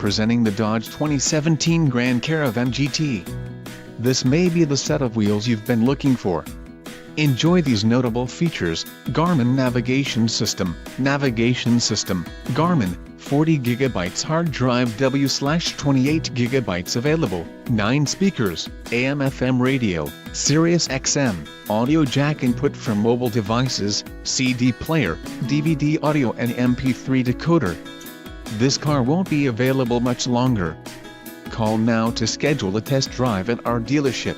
presenting the Dodge 2017 Grand Caravan GT. This may be the set of wheels you've been looking for. Enjoy these notable features: Garmin Navigation System, Garmin, 40 GB hard drive W/28 GB available, 9 speakers, AM/FM radio, Sirius XM, audio jack input for mobile devices, CD player, DVD audio and MP3 decoder. This car won't be available much longer. Call now to schedule a test drive at our dealership.